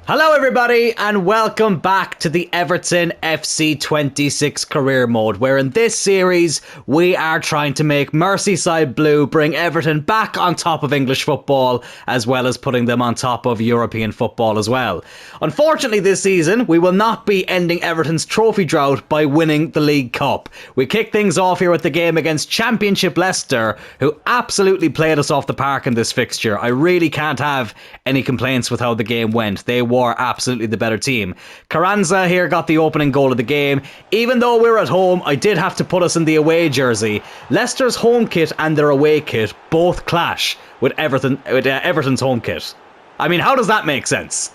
Hello everybody and welcome back to the Everton FC 26 career mode, where in this series we are trying to make Merseyside Blue bring Everton back on top of English football, as well as putting them on top of European football as well. Unfortunately this season we will not be ending Everton's trophy drought by winning the League Cup. We kick things off here with the game against Championship Leicester, who absolutely played us off the park in this fixture. I really can't have any complaints with how the game went. They were absolutely the better team. Carranza here got the opening goal of the game. Even though we're at home, I did have to put us in the away jersey. Leicester's home kit and their away kit both clash with Everton's home kit. I mean, how does that make sense?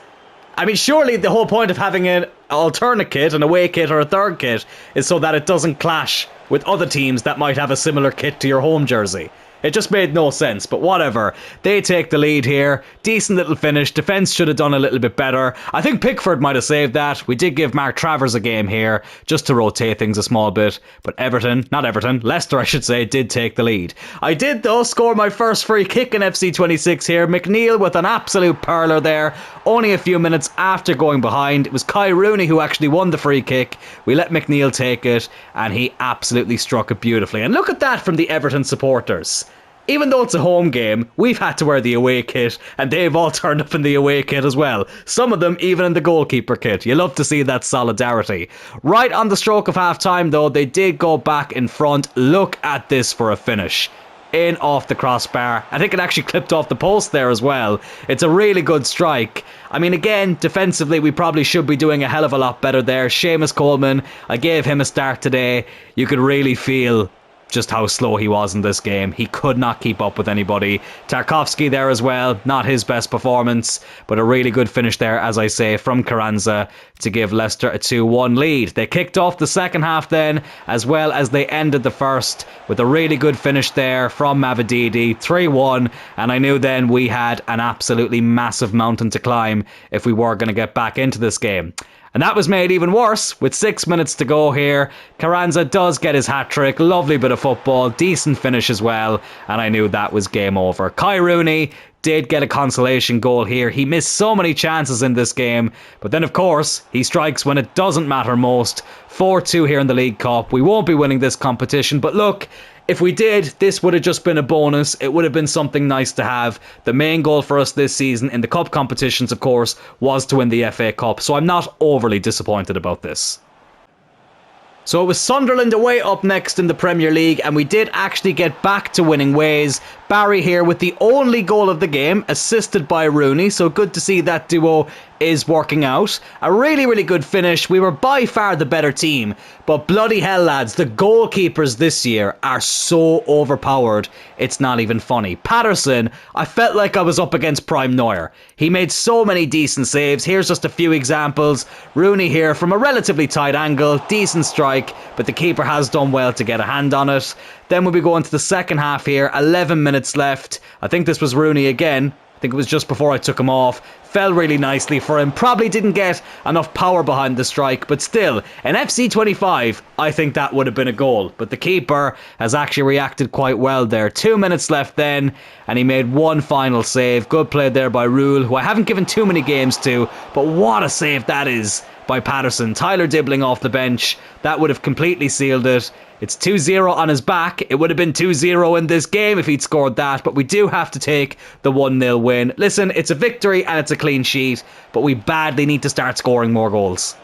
I mean, surely the whole point of having an alternate kit, an away kit or a third kit, is so that it doesn't clash with other teams that might have a similar kit to your home jersey. It just made no sense, but whatever. They take the lead here. Decent little finish. Defence should have done a little bit better. I think Pickford might have saved that. We did give Mark Travers a game here, just to rotate things a small bit. But Leicester I should say, did take the lead. I did though score my first free kick in FC 26 here. McNeil with an absolute perler there. Only a few minutes after going behind. It was ROONEY who actually won the free kick. We let McNeil take it, and he absolutely struck it beautifully. And look at that from the Everton supporters. Even though it's a home game, we've had to wear the away kit, and they've all turned up in the away kit as well. Some of them even in the goalkeeper kit. You love to see that solidarity. Right on the stroke of half time though, they did go back in front. Look at this for a finish. In off the crossbar. I think it actually clipped off the post there as well. It's a really good strike. I mean, again, defensively we probably should be doing a hell of a lot better there. Seamus Coleman, I gave him a start today. You could really feel just how slow he was in this game. He could not keep up with anybody. Tarkowski there as well, not his best performance, but a really good finish there, as I say, from Carranza to give Leicester a 2-1 lead. They kicked off the second half then, as well as they ended the first with a really good finish there from Mavididi, 3-1, and I knew then we had an absolutely massive mountain to climb if we were going to get back into this game. And that was made even worse with 6 minutes to go here. Carranza does get his hat-trick. Lovely bit of football. Decent finish as well. And I knew that was game over. ROONEY did get a consolation goal here. He missed so many chances in this game. But then, of course, he strikes when it doesn't matter most. 4-2 here in the League Cup. We won't be winning this competition. But look, if we did, this would have just been a bonus. It would have been something nice to have. The main goal for us this season in the cup competitions, of course, was to win the FA Cup. So I'm not overly disappointed about this. So it was Sunderland away up next in the Premier League, and we did actually get back to winning ways. Barry here with the only goal of the game, assisted by ROONEY, so good to see that duo is working out. A really, really good finish. We were by far the better team, but bloody hell, lads, the goalkeepers this year are so overpowered, it's not even funny. Patterson, I felt like I was up against Prime Neuer. He made so many decent saves. Here's just a few examples. ROONEY here from a relatively tight angle, decent strike, but the keeper has done well to get a hand on it. Then we'll be going to the second half here, 11 minutes left. I think this was ROONEY again. I think it was just before I took him off. Fell really nicely for him. Probably didn't get enough power behind the strike, but still, in FC 25, I think that would have been a goal. But the keeper has actually reacted quite well there. 2 minutes left then, and he made one final save. Good play there by Rule, who I haven't given too many games to, but what a save that is by Patterson. Tyler Dibbling off the bench. That would have completely sealed it. It's 2-0 on his back. It would have been 2-0 in this game if he'd scored that, but we do have to take the 1-0 win. Listen, it's a victory and it's a clean sheet, but we badly need to start scoring more goals.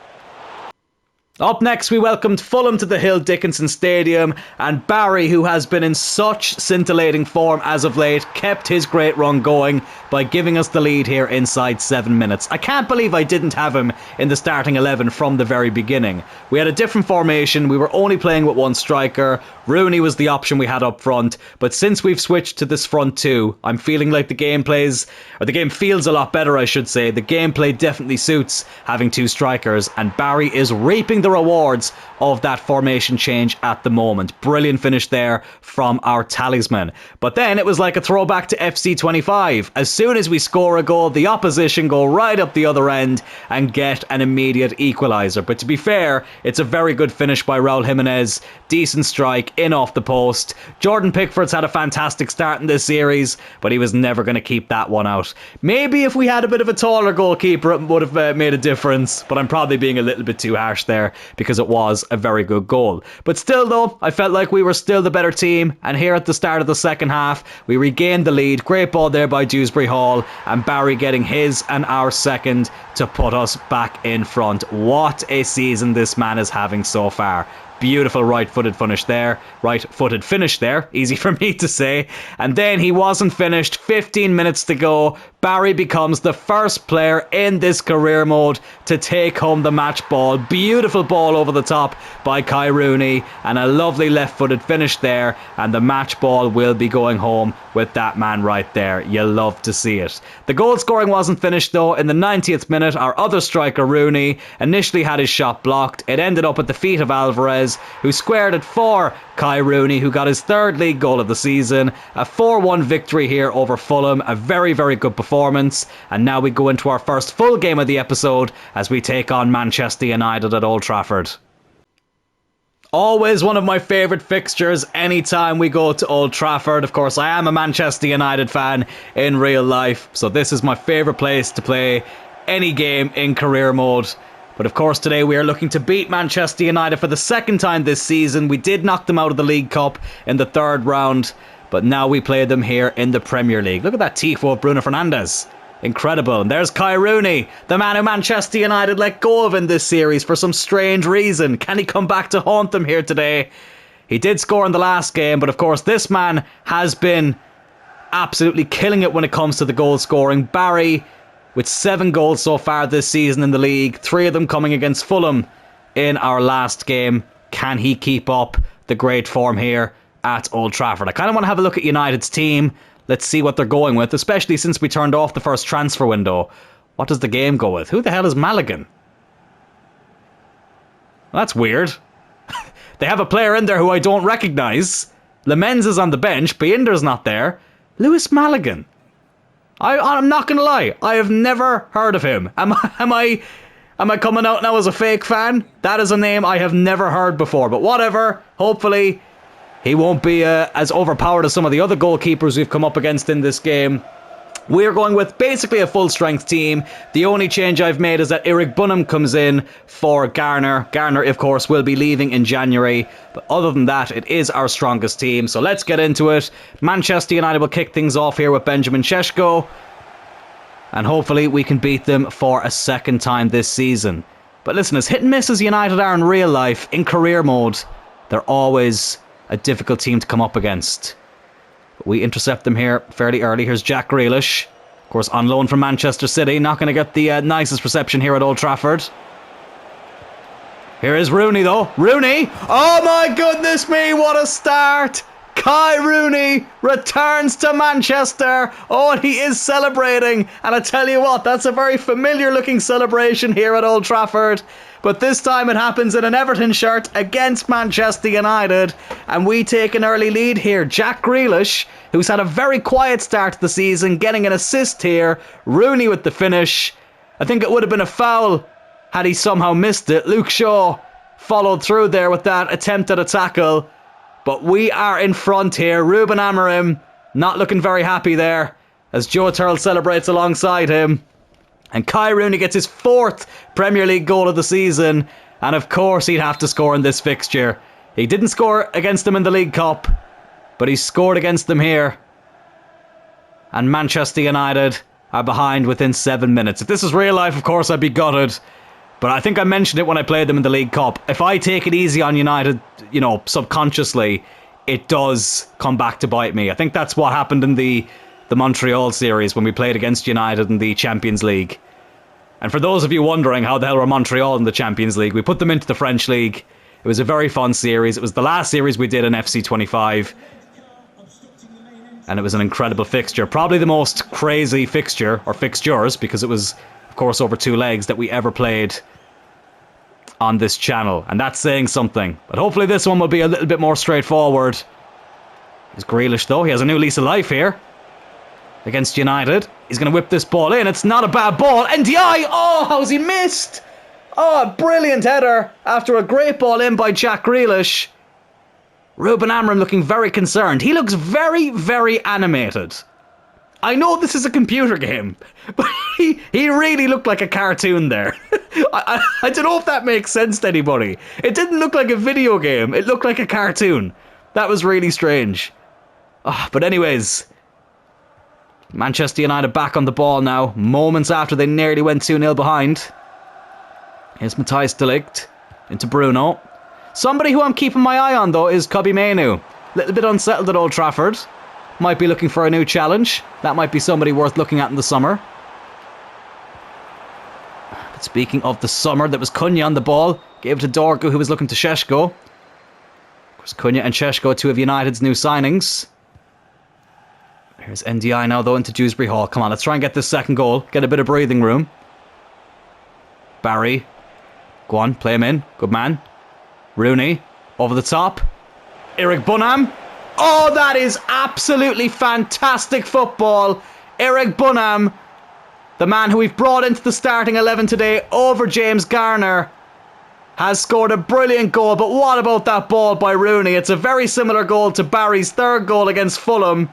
Up next, we welcomed Fulham to the Hill Dickinson Stadium, and Barry, who has been in such scintillating form as of late, kept his great run going by giving us the lead here inside 7 minutes. I can't believe I didn't have him in the starting 11 from the very beginning. We had a different formation, we were only playing with one striker. ROONEY was the option we had up front, but since we've switched to this front two, I'm feeling like the game feels a lot better, I should say. The gameplay definitely suits having two strikers, and Barry is reaping the rewards of that formation change at the moment. Brilliant finish there from our talisman. But then it was like a throwback to FC25. As soon as we score a goal, the opposition go right up the other end and get an immediate equaliser. But to be fair, it's a very good finish by Raul Jimenez. Decent strike in off the post. Jordan Pickford's had a fantastic start in this series, but he was never going to keep that one out. Maybe if we had a bit of a taller goalkeeper, it would have made a difference, but I'm probably being a little bit too harsh there because it was a very good goal. But still though, I felt like we were still the better team, and here at the start of the second half, we regained the lead. Great ball there by Dewsbury Hall, and Barry getting his and our second to put us back in front. What a season this man is having so far. Beautiful right-footed finish there. Easy for me to say. And then he wasn't finished. 15 minutes to go. Barry becomes the first player in this career mode to take home the match ball. Beautiful ball over the top by Kai Rooney, and a lovely left-footed finish there, and the match ball will be going home with that man right there. You'll love to see it. The goal scoring wasn't finished though. In the 90th minute, our other striker Rooney initially had his shot blocked. It ended up at the feet of Alvarez, who squared it for Kai Rooney, who got his third league goal of the season. A 4-1 victory here over Fulham. A very, very good performance. And now we go into our first full game of the episode as we take on Manchester United at Old Trafford. Always one of my favourite fixtures anytime we go to Old Trafford. Of course, I am a Manchester United fan in real life, so this is my favourite place to play any game in career mode. But of course today we are looking to beat Manchester United for the second time this season. We did knock them out of the League Cup in the third round, but now we play them here in the Premier League. Look at that tifo of Bruno Fernandes. Incredible. And there's Kai Rooney, the man who Manchester United let go of in this series for some strange reason. Can he come back to haunt them here today? He did score in the last game, but of course this man has been absolutely killing it when it comes to the goal scoring. Barry with 7 goals so far this season in the league, 3 of them coming against Fulham in our last game. Can he keep up the great form here at Old Trafford? I kind of want to have a look at United's team. Let's see what they're going with, especially since we turned off the first transfer window. What does the game go with? Who the hell is Maligan? Well, that's weird. They have a player in there who I don't recognise. Lemens is on the bench. Beinder's not there. Lewis Maligan. I'm not going to lie. I have never heard of him. Am I coming out now as a fake fan? That is a name I have never heard before. But whatever. Hopefully he won't be as overpowered as some of the other goalkeepers we've come up against in this game. We're going with basically a full-strength team. The only change I've made is that Eric Bunham comes in for Garner. Garner, of course, will be leaving in January. But other than that, it is our strongest team. So let's get into it. Manchester United will kick things off here with Benjamin Šeško. And hopefully we can beat them for a second time this season. But listen, as hit and miss as United are in real life, in career mode, they're always a difficult team to come up against. We intercept them here fairly early. Here's Jack Grealish, of course on loan from Manchester City. Not going to get the nicest reception here at Old Trafford. Here is Rooney though. Rooney! Oh my goodness me, what a start! Kai Rooney returns to Manchester. Oh, and he is celebrating. And I tell you what, that's a very familiar looking celebration here at Old Trafford. But this time it happens in an Everton shirt against Manchester United. And we take an early lead here. Jack Grealish, who's had a very quiet start to the season, getting an assist here. Rooney with the finish. I think it would have been a foul had he somehow missed it. Luke Shaw followed through there with that attempt at a tackle. But we are in front here. Ruben Amorim not looking very happy there as Joe Turl celebrates alongside him. And Kai Rooney gets his 4th Premier League goal of the season. And of course he'd have to score in this fixture. He didn't score against them in the League Cup, but he scored against them here. And Manchester United are behind within 7 minutes. If this was real life, of course, I'd be gutted. But I think I mentioned it when I played them in the League Cup. If I take it easy on United, you know, subconsciously, it does come back to bite me. I think that's what happened in the Montreal series when we played against United in the Champions League. And for those of you wondering how the hell were Montreal in the Champions League, we put them into the French League. It was a very fun series. It was the last series we did in FC25. And it was an incredible fixture. Probably the most crazy fixture, or fixtures, because it was, of course, over 2 legs that we ever played on this channel, and that's saying something. But hopefully this one will be a little bit more straightforward. Here's Grealish though, he has a new lease of life here against United. He's going to whip this ball in. It's not a bad ball. NDI! Oh, how's he missed? Oh, a brilliant header after a great ball in by Jack Grealish. Ruben Amorim looking very concerned. He looks very, very animated. I know this is a computer game, but he really looked like a cartoon there. I don't know if that makes sense to anybody. It didn't look like a video game. It looked like a cartoon. That was really strange. Oh, but anyways, Manchester United back on the ball now, moments after they nearly went 2-0 behind. Here's Matthijs de Ligt into Bruno. Somebody who I'm keeping my eye on though is Kobbie Mainoo. Little bit unsettled at Old Trafford. Might be looking for a new challenge. That might be somebody worth looking at in the summer. But speaking of the summer, there was Cunha on the ball. Gave it to Dorgu, who was looking to Šeško. Of course, Cunha and Šeško, two of United's new signings. Here's NDI now though into Dewsbury Hall. Come on, let's try and get this second goal. Get a bit of breathing room. Barry. Go on, play him in. Good man. Rooney. Over the top. Eric Bunham. Oh, that is absolutely fantastic football. Eric Bunham, the man who we've brought into the starting 11 today over James Garner, has scored a brilliant goal. But what about that ball by Rooney? It's a very similar goal to Barry's third goal against Fulham.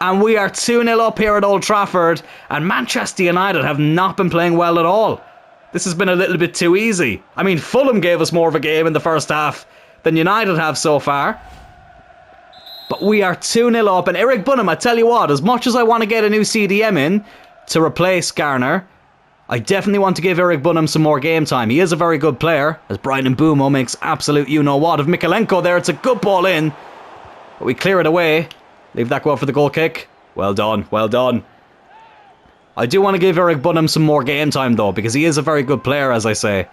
And we are 2-0 up here at Old Trafford. And Manchester United have not been playing well at all. This has been a little bit too easy. I mean, Fulham gave us more of a game in the first half than United have so far. But we are 2-0 up. And Eric Bunham, I tell you what, as much as I want to get a new CDM in to replace Garner, I definitely want to give Eric Bunham some more game time. He is a very good player, as Brian Mbeumo makes absolute you-know-what of Mikalenko there. It's a good ball in. But we clear it away. Leave that go out for the goal kick. Well done, well done. I do want to give Eric Bunham some more game time though, because he is a very good player, as I say.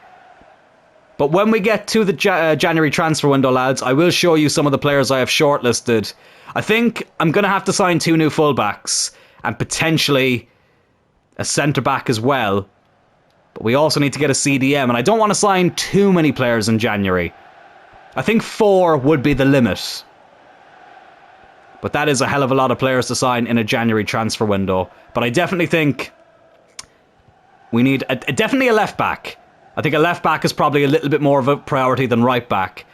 But when we get to the January transfer window, lads, I will show you some of the players I have shortlisted. I think I'm going to have to sign 2 new fullbacks and potentially a centre-back as well. But we also need to get a CDM, and I don't want to sign too many players in January. I think 4 would be the limit. But that is a hell of a lot of players to sign in a January transfer window. But I definitely think we need definitely a left back. I think a left back is probably a little bit more of a priority than right back.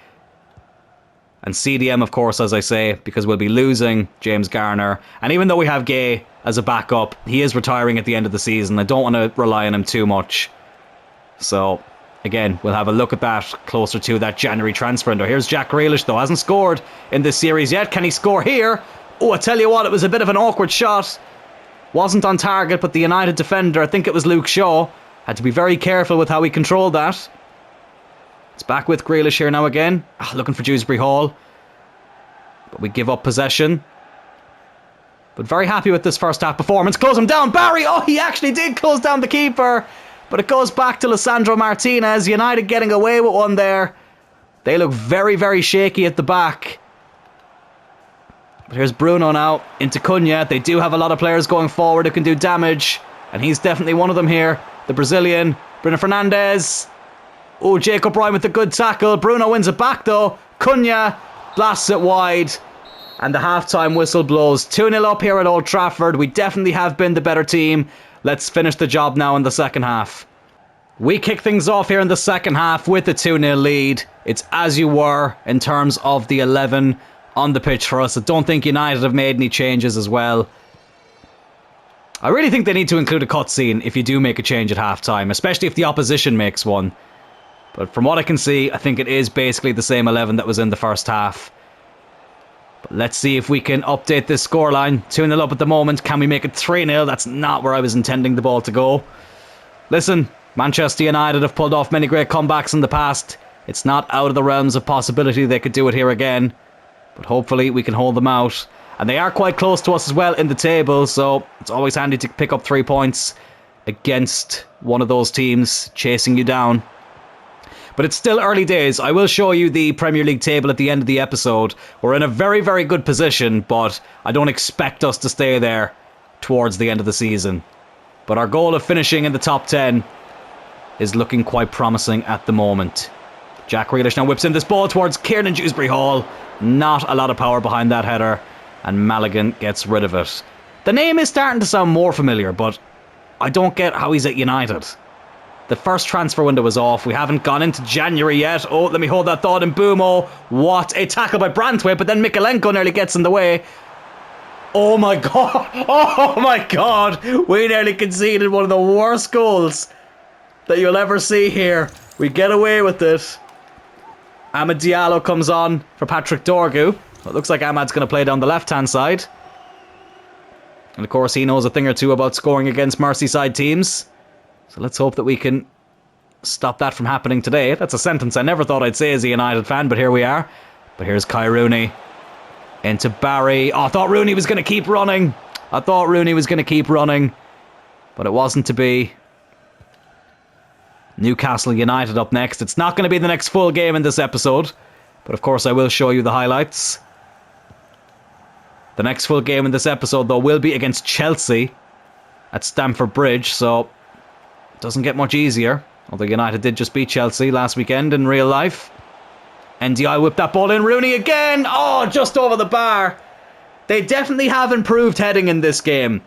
And CDM, of course, as I say, because we'll be losing James Garner. And even though we have Gay as a backup, he is retiring at the end of the season. I don't want to rely on him too much. So, again, we'll have a look at that closer to that January transfer window. Here's Jack Grealish, though. Hasn't scored in this series yet. Can he score here? Oh, I tell you what, it was a bit of an awkward shot. Wasn't on target, but the United defender, I think it was Luke Shaw, had to be very careful with how he controlled that. It's back with Grealish here now again. Looking for Dewsbury Hall. But we give up possession. But very happy with this first half performance. Close him down. Barry! Oh, he actually did close down the keeper. But it goes back to Lisandro Martinez. United getting away with one there. They look very, very shaky at the back. But here's Bruno now into Cunha. They do have a lot of players going forward who can do damage. And he's definitely one of them here. The Brazilian, Bruno Fernandes. Oh, Jacob Ryan with a good tackle. Bruno wins it back though. Cunha blasts it wide. And the halftime whistle blows. 2-0 up here at Old Trafford. We definitely have been the better team. Let's finish the job now in the second half. We kick things off here in the second half with a 2-0 lead. It's as you were in terms of the 11 on the pitch for us. I don't think United have made any changes as well. I really think they need to include a cutscene if you do make a change at halftime, especially if the opposition makes one. But from what I can see, I think it is basically the same 11 that was in the first half. But let's see if we can update this scoreline. 2-0 up at the moment. Can we make it 3-0? That's not where I was intending the ball to go. Listen, Manchester United have pulled off many great comebacks in the past. It's not out of the realms of possibility they could do it here again. But hopefully we can hold them out. And they are quite close to us as well in the table, so it's always handy to pick up 3 points against one of those teams chasing you down. But it's still early days. I will show you the Premier League table at the end of the episode. We're in a very, very good position, but I don't expect us to stay there towards the end of the season. But our goal of finishing in the top 10 is looking quite promising at the moment. Jack Grealish now whips in this ball towards Kieran Dewsbury-Hall. Not a lot of power behind that header, and Maligan gets rid of it. The name is starting to sound more familiar, but I don't get how he's at United. The first transfer window was off. We haven't gone into January yet. Oh, let me hold that thought. And boom, oh, what a tackle by Branthwaite, but then Mikalenko nearly gets in the way. Oh my god. Oh my god. We nearly conceded one of the worst goals that you'll ever see here. We get away with it. Amad Diallo comes on for Patrick Dorgu. It looks like Amad's going to play down the left-hand side. And of course, he knows a thing or two about scoring against Merseyside teams. So let's hope that we can stop that from happening today. That's a sentence I never thought I'd say as a United fan, but here we are. But here's Kai Rooney into Barry. Oh, I thought Rooney was going to keep running. But it wasn't to be. Newcastle United up next. It's not going to be the next full game in this episode, but of course I will show you the highlights. The next full game in this episode, though, will be against Chelsea at Stamford Bridge, so it doesn't get much easier. Although United did just beat Chelsea last weekend in real life. NDI whipped that ball in. Rooney again. Oh, just over the bar. They definitely have improved heading in this game.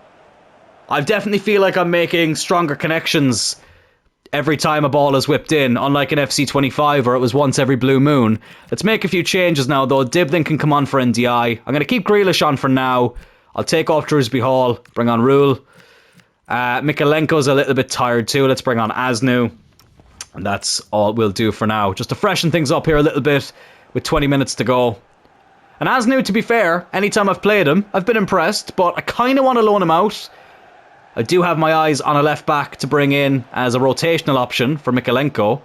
I definitely feel like I'm making stronger connections every time a ball is whipped in, unlike in FC25 where it was once every blue moon. Let's make a few changes now, though. Dibling can come on for NDI. I'm going to keep Grealish on for now. I'll take off Dewsbury-Hall, bring on Rule. Mikalenko's a little bit tired too. Let's bring on Asnu. And that's all we'll do for now. Just to freshen things up here a little bit with 20 minutes to go. And Asnu, to be fair, anytime I've played him, I've been impressed, but I kind of want to loan him out. I do have my eyes on a left back to bring in as a rotational option for Mikalenko.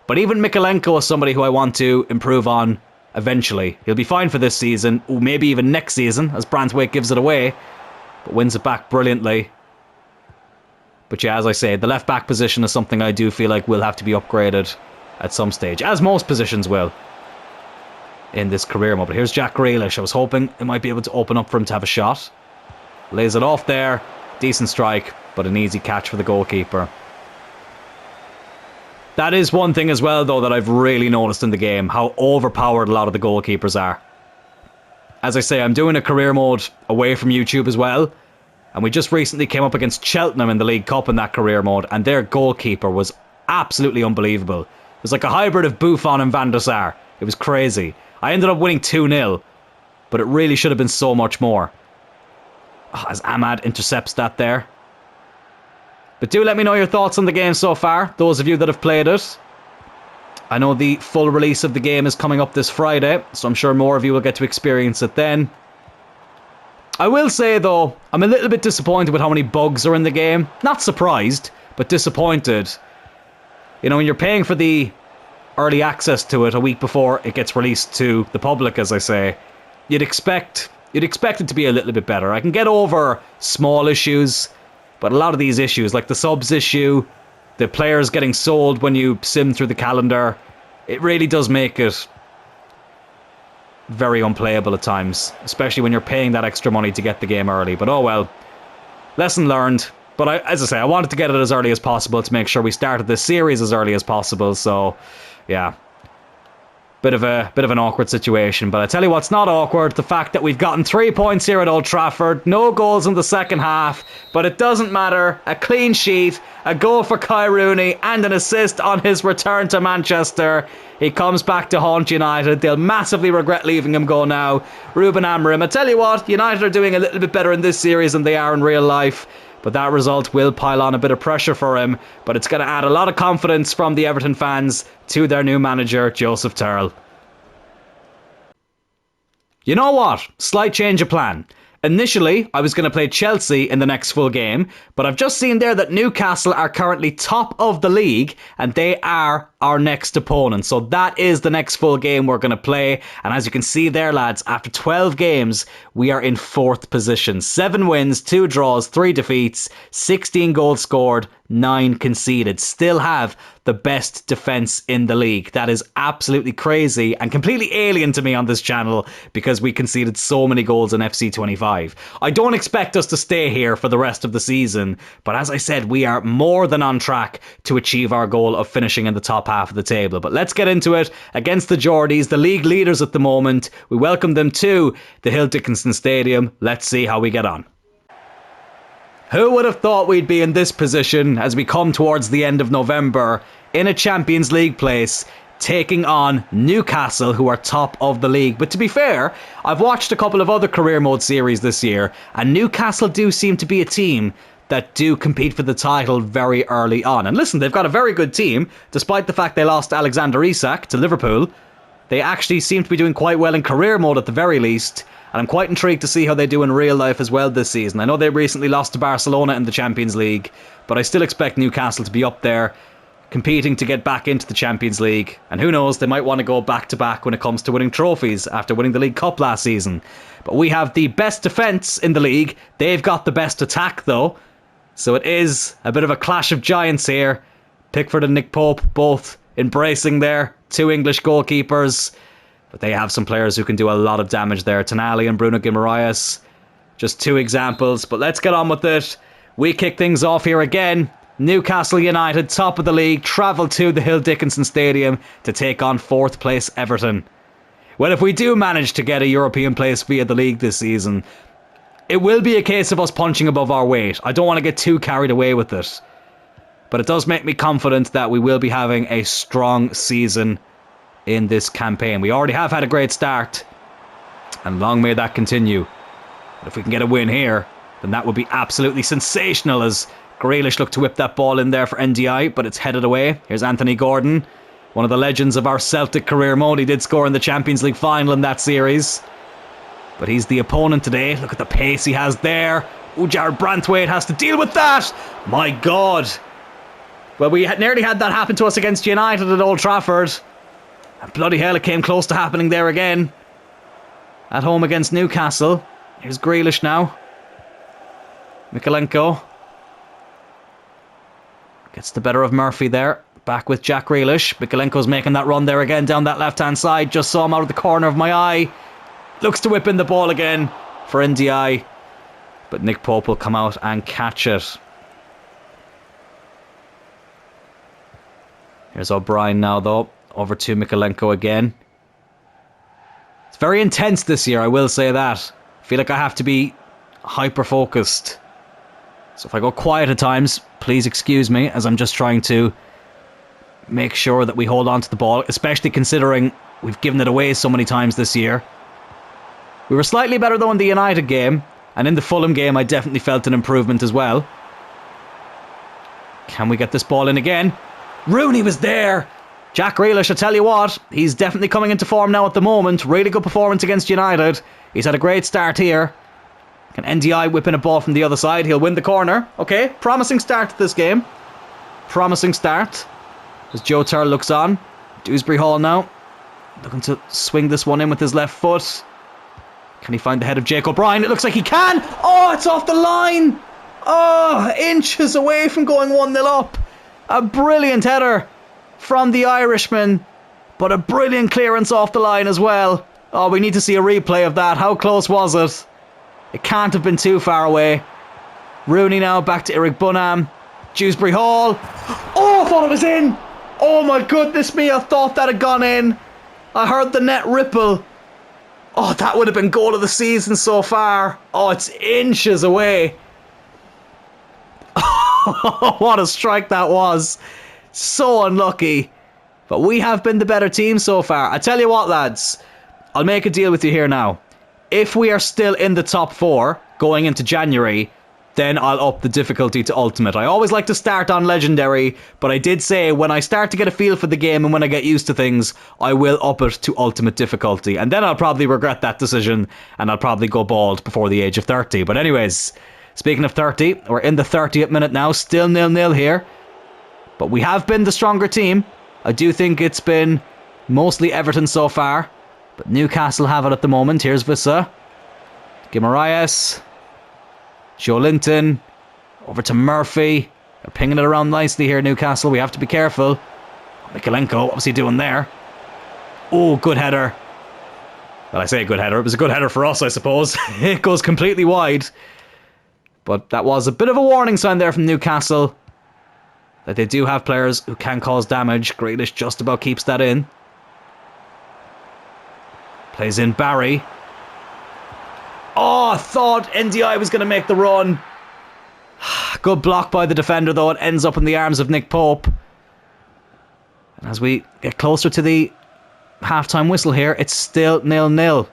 But even Mikalenko is somebody who I want to improve on eventually. He'll be fine for this season, or maybe even next season, as Branthwaite gives it away, but wins it back brilliantly. But yeah, as I say, the left back position is something I do feel like will have to be upgraded at some stage, as most positions will in this career mode. But here's Jack Grealish. I was hoping it might be able to open up for him to have a shot. Lays it off there. Decent strike, but an easy catch for the goalkeeper. That is one thing as well, though, that I've really noticed in the game, how overpowered a lot of the goalkeepers are. As I say, I'm doing a career mode away from YouTube as well, and we just recently came up against Cheltenham in the League Cup in that career mode, and their goalkeeper was absolutely unbelievable. It was like a hybrid of Buffon and Van der Sar. It was crazy. I ended up winning 2-0, but it really should have been so much more. As Amad intercepts that there. But do let me know your thoughts on the game so far, those of you that have played it. I know the full release of the game is coming up this Friday, so I'm sure more of you will get to experience it then. I will say, though, I'm a little bit disappointed with how many bugs are in the game. Not surprised, but disappointed. You know, when you're paying for the early access to it a week before it gets released to the public, as I say, you'd expect it to be a little bit better. I can get over small issues, but a lot of these issues, like the subs issue, the players getting sold when you sim through the calendar, it really does make it very unplayable at times, especially when you're paying that extra money to get the game early. But oh well, lesson learned. But as I say, I wanted to get it as early as possible to make sure we started this series as early as possible. So yeah, bit of an awkward situation, but I tell you what's not awkward, the fact that we've gotten 3 points here at Old Trafford, no goals in the second half, but it doesn't matter, a clean sheet, a goal for Kai Rooney and an assist on his return to Manchester. He comes back to haunt United. They'll massively regret leaving him go now. Ruben Amorim, I tell you what, United are doing a little bit better in this series than they are in real life. But that result will pile on a bit of pressure for him. But it's going to add a lot of confidence from the Everton fans to their new manager, Joseph Tuchel. You know what? Slight change of plan. Initially, I was going to play Chelsea in the next full game, but I've just seen there that Newcastle are currently top of the league, and they are our next opponent. So that is the next full game we're going to play. And as you can see there, lads, after 12 games, we are in 4th position. 7 wins, 2 draws, 3 defeats, 16 goals scored, 9 conceded. Still have the best defence in the league. That is absolutely crazy and completely alien to me on this channel because we conceded so many goals in FC25. I don't expect us to stay here for the rest of the season, but as I said, we are more than on track to achieve our goal of finishing in the top half of the table. But let's get into it. Against the Geordies, the league leaders at the moment. We welcome them to the Hill Dickinson Stadium. Let's see how we get on. Who would have thought we'd be in this position as we come towards the end of November in a Champions League place, taking on Newcastle, who are top of the league. But to be fair, I've watched a couple of other career mode series this year, and Newcastle do seem to be a team that do compete for the title very early on. And listen, they've got a very good team, despite the fact they lost Alexander Isak to Liverpool. They actually seem to be doing quite well in career mode at the very least. And I'm quite intrigued to see how they do in real life as well this season. I know they recently lost to Barcelona in the Champions League, but I still expect Newcastle to be up there, competing to get back into the Champions League. And who knows, they might want to go back-to-back when it comes to winning trophies after winning the League Cup last season. But we have the best defence in the league. They've got the best attack, though. So it is a bit of a clash of giants here. Pickford and Nick Pope both embracing their 2 English goalkeepers. But they have some players who can do a lot of damage there. Tonali and Bruno Guimaraes, just 2 examples. But let's get on with it. We kick things off here again. Newcastle United, top of the league, travel to the Hill Dickinson Stadium to take on 4th place Everton. Well, if we do manage to get a European place via the league this season, it will be a case of us punching above our weight. I don't want to get too carried away with it. But it does make me confident that we will be having a strong season in this campaign. We already have had a great start, and long may that continue. But if we can get a win here, then that would be absolutely sensational, as Grealish looked to whip that ball in there for NDI, but it's headed away. Here's Anthony Gordon, one of the legends of our Celtic career mode. He did score in the Champions League final in that series, but he's the opponent today. Look at the pace he has there. Oh, Jared Brantwaite has to deal with that. My God. Well, we nearly had that happen to us against United at Old Trafford. And bloody hell, it came close to happening there again. At home against Newcastle. Here's Grealish now. Mikalenko gets the better of Murphy there. Back with Jack Grealish. Mikalenko's making that run there again down that left-hand side. Just saw him out of the corner of my eye. Looks to whip in the ball again for NDI. But Nick Pope will come out and catch it. Here's O'Brien now, though. Over to Mikalenko again. It's very intense this year, I will say that. I feel like I have to be hyper-focused. So if I go quiet at times, please excuse me, as I'm just trying to make sure that we hold on to the ball, especially considering we've given it away so many times this year. We were slightly better, though, in the United game, and in the Fulham game I definitely felt an improvement as well. Can we get this ball in again? ROONEY was there! Jack Grealish, I tell you what, he's definitely coming into form now at the moment. Really good performance against United. He's had a great start here. Can NDI whip in a ball from the other side? He'll win the corner. Okay, promising start to this game. Promising start. As Joe Turl looks on. Dewsbury Hall now. Looking to swing this one in with his left foot. Can he find the head of Jake O'Brien? It looks like he can! Oh, it's off the line! Oh, inches away from going 1-0 up. A brilliant header from the Irishman, but a brilliant clearance off the line as well. Oh, we need to see a replay of that. How close was it? It can't have been too far away. ROONEY now back to Eric Bunham. Dewsbury Hall. Oh, I thought it was in. Oh my goodness me, I thought that had gone in. I heard the net ripple. Oh, that would have been goal of the season so far. Oh, it's inches away. What a strike that was. So unlucky. But we have been the better team so far. I tell you what, lads. I'll make a deal with you here now. If we are still in the top 4 going into January, then I'll up the difficulty to Ultimate. I always like to start on Legendary, but I did say when I start to get a feel for the game and when I get used to things, I will up it to Ultimate difficulty. And then I'll probably regret that decision, and I'll probably go bald before the age of 30. But anyways, speaking of 30, we're in the 30th minute now, still 0-0 here. But we have been the stronger team. I do think it's been mostly Everton so far, but Newcastle have it at the moment. Here's Vissa. Guimaraes. Joe Linton. Over to Murphy. They're pinging it around nicely here, Newcastle. We have to be careful. Mikalenko, what's he doing there? Oh, good header. Well, I say good header. It was a good header for us, I suppose. It goes completely wide. But that was a bit of a warning sign there from Newcastle, that they do have players who can cause damage. Grealish just about keeps that in. Plays in Barry. Oh, I thought NDI was going to make the run. Good block by the defender, though. It ends up in the arms of Nick Pope. And as we get closer to the half-time whistle here, it's still 0-0.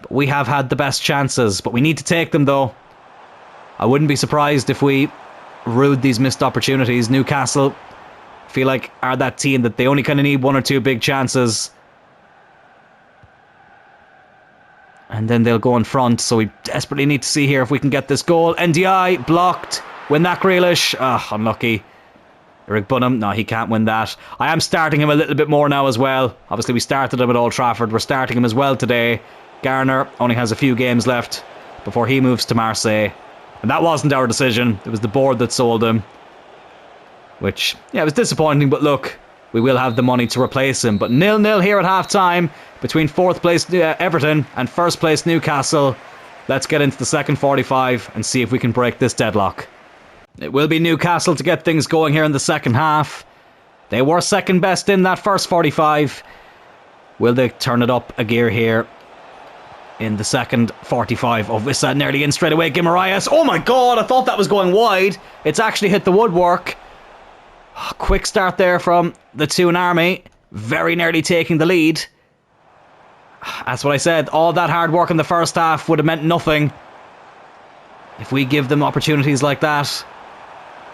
But we have had the best chances, but we need to take them, though. I wouldn't be surprised if we rued these missed opportunities. Newcastle feel like are that team that they only kind of need one or two big chances, and then they'll go in front. So we desperately need to see here if we can get this goal. NDI blocked. Win that, Grealish. Unlucky. Eric Bunham, no, he can't win that. I am starting him a little bit more now as well. Obviously we started him at Old Trafford. We're starting him as well today. Garner only has a few games left before he moves to Marseille. And that wasn't our decision. It was the board that sold him. Which, yeah, it was disappointing, but look, we will have the money to replace him. But 0-0 here at half-time between 4th place Everton and 1st place Newcastle. Let's get into the second 45 and see if we can break this deadlock. It will be Newcastle to get things going here in the second half. They were second best in that first 45. Will they turn it up a gear here in the second 45? Oh, Vissa nearly in straight away. Guimaraes. Oh my god, I thought that was going wide. It's actually hit the woodwork. Quick start there from the Toon Army. Very nearly taking the lead. That's what I said. All that hard work in the first half would have meant nothing if we give them opportunities like that.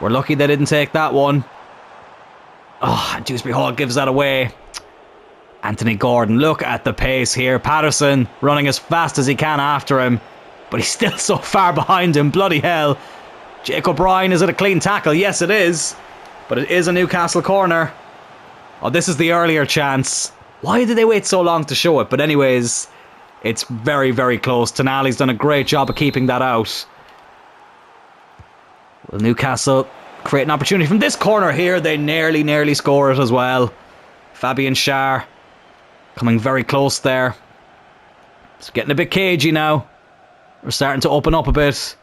We're lucky they didn't take that one. Oh, and Dewsbury Hall gives that away. Anthony Gordon, look at the pace here. Patterson running as fast as he can after him, but he's still so far behind him. Bloody hell. Jake O'Brien, is it a clean tackle? Yes, it is. But it is a Newcastle corner. Oh, this is the earlier chance. Why did they wait so long to show it? But anyways, it's very, very close. Tonali's done a great job of keeping that out. Will Newcastle create an opportunity from this corner here? They nearly score it as well. Fabian Schär coming very close there. It's getting a bit cagey now. We're starting to open up a bit.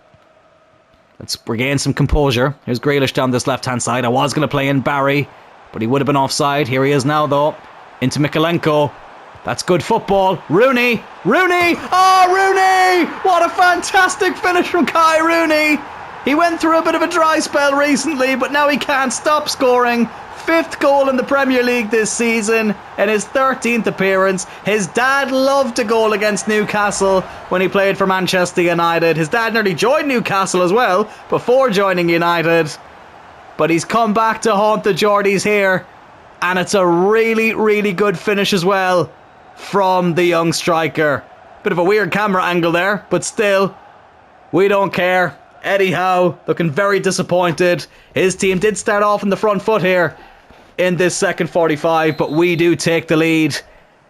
Let's regain some composure. Here's Grealish down this left-hand side. I was going to play in Barry, but he would have been offside. Here he is now, though. Into Mikalenko. That's good football. Rooney! Rooney! Oh, Rooney! What a fantastic finish from Kai Rooney! He went through a bit of a dry spell recently, but now he can't stop scoring. 5th goal in the Premier League this season and his 13th appearance. His dad loved a goal against Newcastle when he played for Manchester United. His dad nearly joined Newcastle as well before joining United. But he's come back to haunt the Geordies here. And it's a really, really good finish as well from the young striker. Bit of a weird camera angle there, but still, we don't care. Eddie Howe looking very disappointed. His team did start off in the front foot here in this second 45, but we do take the lead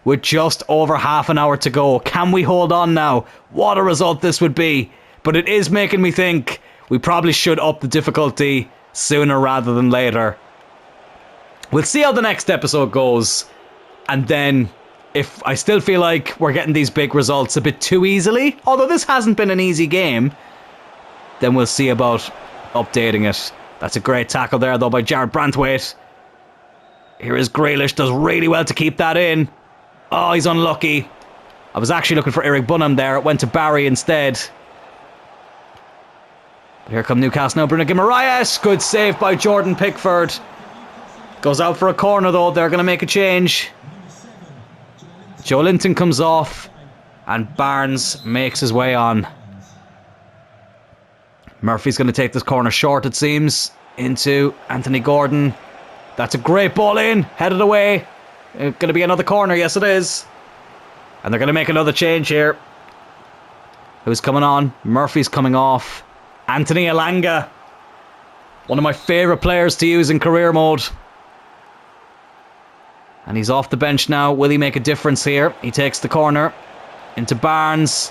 with just over half an hour to go. Can we hold on now? What a result this would be. But it is making me think we probably should up the difficulty sooner rather than later. We'll see how the next episode goes, and then if I still feel like we're getting these big results a bit too easily, although this hasn't been an easy game, then we'll see about updating it. That's a great tackle there, though, by Jared Brantwaite. Here is Grealish, does really well to keep that in. Oh, he's unlucky. I was actually looking for Eric Bunham there. It went to Barry instead. But here come Newcastle now. Bruno Guimaraes. Good save by Jordan Pickford. Goes out for a corner, though. They're going to make a change. Joe Linton comes off, and Barnes makes his way on. Murphy's going to take this corner short, it seems, into Anthony Gordon. That's a great ball in, headed away. Going to be another corner, yes it is. And they're going to make another change here. Who's coming on? Murphy's coming off. Anthony Elanga. One of my favourite players to use in career mode. And he's off the bench now. Will he make a difference here? He takes the corner into Barnes.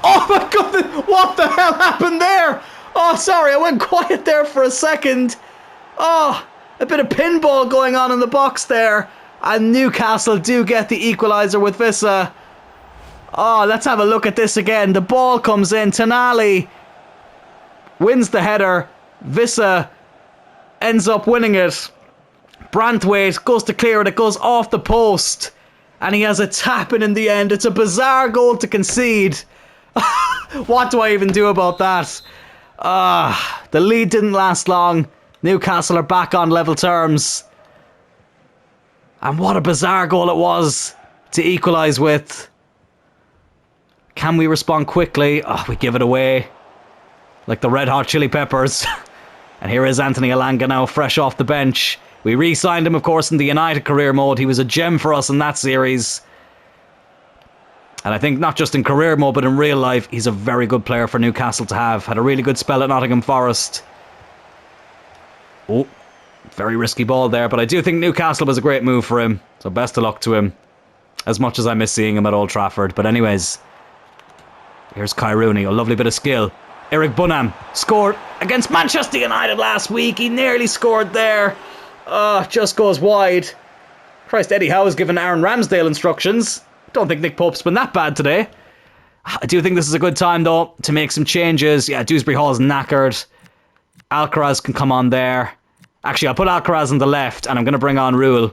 Oh my goodness! What the hell happened there? Oh, sorry, I went quiet there for a second. Oh, a bit of pinball going on in the box there. And Newcastle do get the equaliser with Vissa. Oh, let's have a look at this again. The ball comes in. Tonali wins the header. Vissa ends up winning it. Branthwaite goes to clear it. It goes off the post. And he has a tap in the end. It's a bizarre goal to concede. What do I even do about that? The lead didn't last long. Newcastle are back on level terms. And what a bizarre goal it was to equalise with. Can we respond quickly? Oh, we give it away. Like the Red Hot Chili Peppers. And here is Anthony Elanga now, fresh off the bench. We re-signed him, of course, in the United career mode. He was a gem for us in that series. And I think not just in career mode, but in real life, he's a very good player for Newcastle to have. Had a really good spell at Nottingham Forest. Oh, very risky ball there, but I do think Newcastle was a great move for him. So best of luck to him. As much as I miss seeing him at Old Trafford. But anyways, here's ROONEY, a lovely bit of skill. Eric Bunham scored against Manchester United last week. He nearly scored there. Just goes wide. Christ, Eddie Howe has given Aaron Ramsdale instructions. Don't think Nick Pope's been that bad today. I do think this is a good time, though, to make some changes. Yeah, Dewsbury Hall's knackered. Alcaraz can come on there. Actually, I'll put Alcaraz on the left, and I'm going to bring on Rule.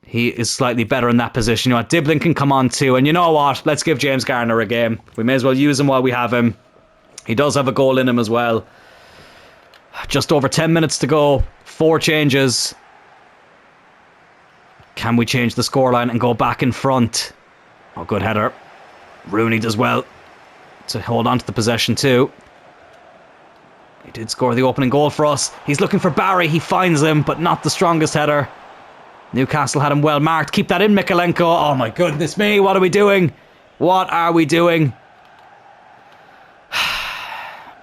He is slightly better in that position. You know what? Diblin can come on too. And you know what? Let's give James Garner a game. We may as well use him while we have him. He does have a goal in him as well. Just over 10 minutes to go. 4 changes. Can we change the scoreline and go back in front? Oh, good header. ROONEY does well to hold on to the possession too. He did score the opening goal for us. He's looking for Barry. He finds him, but not the strongest header. Newcastle had him well marked. Keep that in, Mikalenko. Oh my goodness me. What are we doing? What are we doing?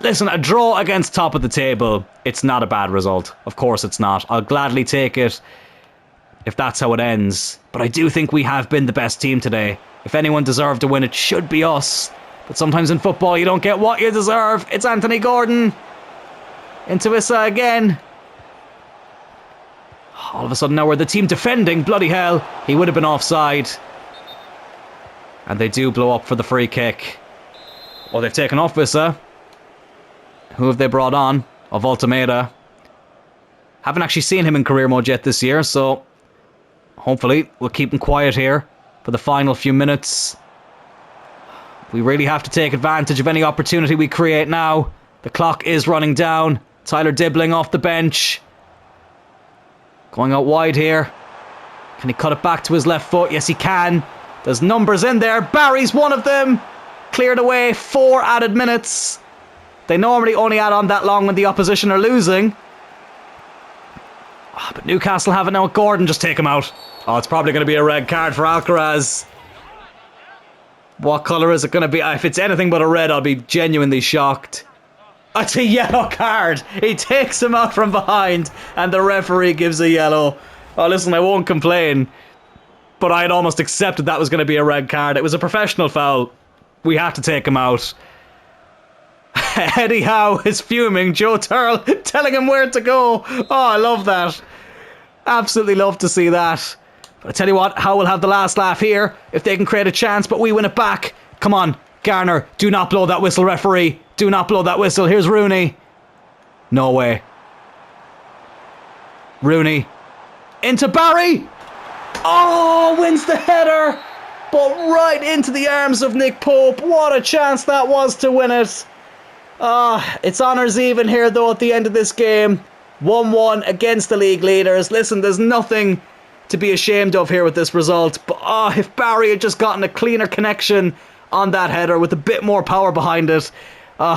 Listen, a draw against top of the table, it's not a bad result. Of course it's not. I'll gladly take it if that's how it ends. But I do think we have been the best team today. If anyone deserved to win, it should be us. But sometimes in football, you don't get what you deserve. It's Anthony Gordon. Into Issa again. All of a sudden now we're the team defending. Bloody hell. He would have been offside. And they do blow up for the free kick. Oh, they've taken off Issa. Who have they brought on? Of Altameda. Haven't actually seen him in career mode yet this year, so hopefully we'll keep him quiet here for the final few minutes. We really have to take advantage of any opportunity we create now. The clock is running down. Tyler Dibbling off the bench. Going out wide here. Can he cut it back to his left foot? Yes, he can. There's numbers in there. Barry's one of them. Cleared away. 4 added minutes. They normally only add on that long when the opposition are losing. Oh, but Newcastle have it now. Gordon, just take him out. Oh, it's probably going to be a red card for Alcaraz. What colour is it going to be? If it's anything but a red, I'll be genuinely shocked. It's a yellow card. He takes him out from behind and the referee gives a yellow. Oh, listen, I won't complain, but I had almost accepted that was going to be a red card. It was a professional foul. We had to take him out. Eddie Howe is fuming. Joe Turl telling him where to go. Oh, I love that. Absolutely love to see that. But I tell you what, Howe will have the last laugh here if they can create a chance, but we win it back. Come on, Garner, do not blow that whistle, referee. Do not blow that whistle. Here's ROONEY. No way. ROONEY. Into Barry. Oh, wins the header. But right into the arms of Nick Pope. What a chance that was to win it. It's honours even here though at the end of this game. 1-1 against the league leaders. Listen, there's nothing to be ashamed of here with this result. But if Barry had just gotten a cleaner connection on that header with a bit more power behind it,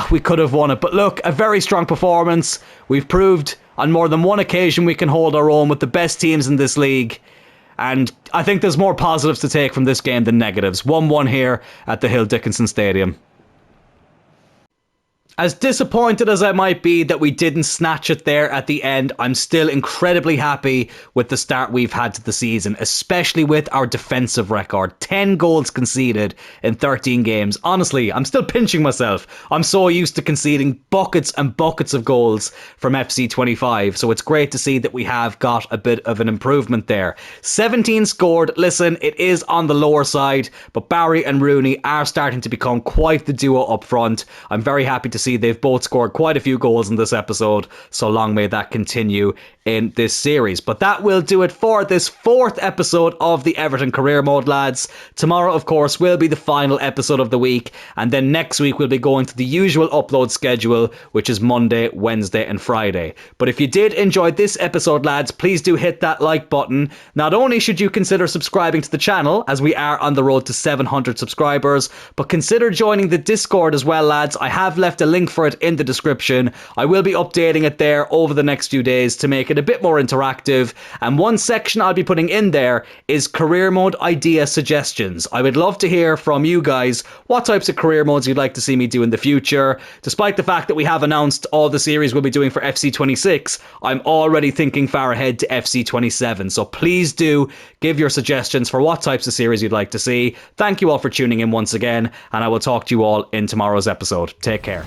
we could have won it. But look, a very strong performance. We've proved on more than one occasion we can hold our own with the best teams in this league. And I think there's more positives to take from this game than negatives. 1-1 here at the Hill Dickinson Stadium. As disappointed as I might be that we didn't snatch it there at the end, I'm still incredibly happy with the start we've had to the season, especially with our defensive record. 10 goals conceded in 13 games. Honestly, I'm still pinching myself. I'm so used to conceding buckets and buckets of goals from FC25, so it's great to see that we have got a bit of an improvement there. 17 scored. Listen, it is on the lower side, but Barry and Rooney are starting to become quite the duo up front. I'm very happy to see they've both scored quite a few goals in this episode, so long may that continue in this series. But that will do it for this 4th episode of the Everton Career Mode, lads. Tomorrow, of course, will be the final episode of the week, and then next week we'll be going to the usual upload schedule, which is Monday, Wednesday and Friday. But if you did enjoy this episode, lads, please do hit that like button. Not only should you consider subscribing to the channel, as we are on the road to 700 subscribers, but consider joining the Discord as well, lads. I have left a link for it in the description. I will be updating it there over the next few days to make it a bit more interactive, and one section I'll be putting in there is career mode idea suggestions. I would love to hear from you guys what types of career modes you'd like to see me do in the future. Despite the fact that we have announced all the series we'll be doing for FC26, I'm already thinking far ahead to FC27, so please do give your suggestions for what types of series you'd like to see. Thank you all for tuning in once again, and I will talk to you all in tomorrow's episode. Take care.